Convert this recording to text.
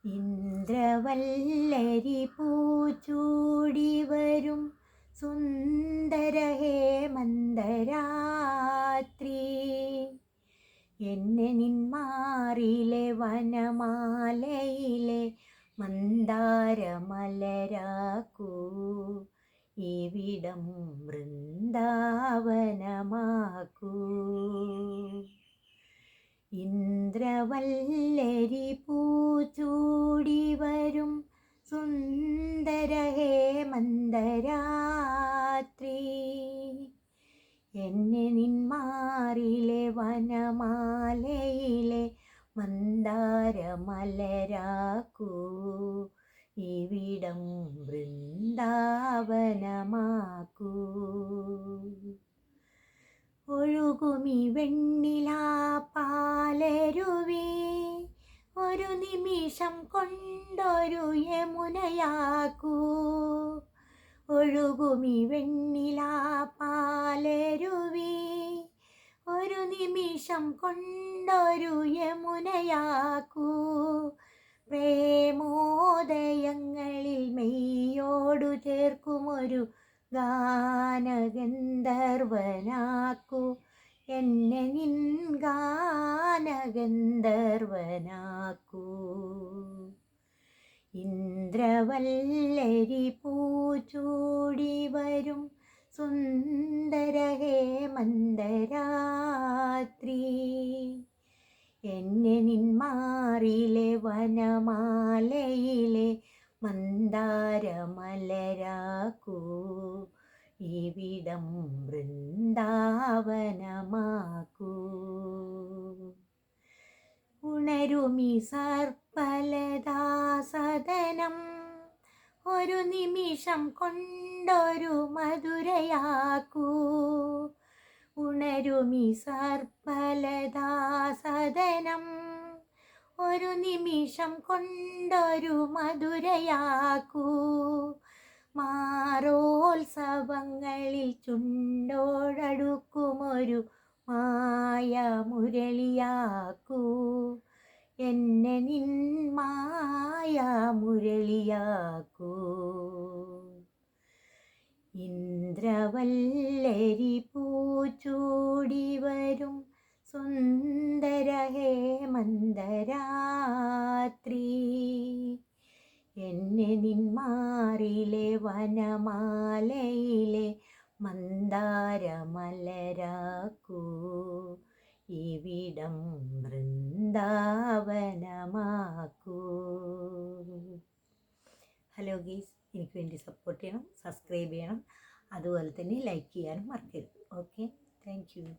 ഇന്ദ്രവല്ലരി പൂച്ചൂടി വരും സുന്ദര ഹേമന്തരാത്രി. എന്നെ നിന്മാറിലെ വനമാലയിലെ മന്ദാരമലരാക്കൂ. ഇവിടം വൃന്ദാവനമാക്കൂ. ഇന്ദ്രവല്ലരി പൂച്ചൂടി വരും സുന്ദര ഹേമന്തരാത്രി. എന്നെ നിന്മാറിലെ വനമാലയിലെ മന്ദാരമലരാക്കൂ. ഇവിടം വൃന്ദാവനമാക്കൂ. ഒഴുകുമി വെണ്ണിലാപ്പാലരുവി ഒരു നിമിഷം കൊണ്ടൊരു യമുനയാക്കൂ. ഒഴുകുമി വെണ്ണിലാപ്പാലരുവി ഒരു നിമിഷം കൊണ്ടൊരു യമുനയാക്കൂ. പ്രേമോദയങ്ങളിൽ മെയ്യോടു ചേർക്കുമൊരു ഗാനഗന്ധർവനാക്കൂ. എന്നെ നിൻ ഗാനഗന്ധർവനാക്കൂ. ഇന്ദ്രവല്ലരി പൂച്ചൂടി വരും സുന്ദര ഹേമന്തരാത്രി. എന്നെ നിന്മാറിലെ വനമാലയിലെ മന്ദാരമലരാക്കൂ. ഇവിടം വൃന്ദാവനമാക്കൂ. ഉണരുമി സർപ്പലതാസദനം ഒരു നിമിഷം കൊണ്ടൊരു മധുരയാക്കൂ. ഉണരുമി സർപ്പലതാസദനം ഒരു നിമിഷം കൊണ്ടൊരു മധുരയാക്കൂ. മാറോത്സവങ്ങളിൽ ചുണ്ടോടടുക്കുമൊരു മായാമുരളിയാക്കൂ. എന്നെ നിൻ മായാമുരളിയാക്കൂ. ഇന്ദ്രവല്ലരി പൂച്ചൂടി വരും സുന്ദര ഹേമന്തരാത്രി. എന്നെ നിന്മാറിലെ വനമാലയിലെ മന്ദാരമലരാക്കൂ. ഇവിടം വൃന്ദാവനമാക്കൂ. ഹലോ ഗീസ്, എനിക്ക് വേണ്ടി സപ്പോർട്ട് ചെയ്യണം, സബ്സ്ക്രൈബ് ചെയ്യണം, അതുപോലെ തന്നെ ലൈക്ക് ചെയ്യാനും മറക്കരുത്. Okay, thank you.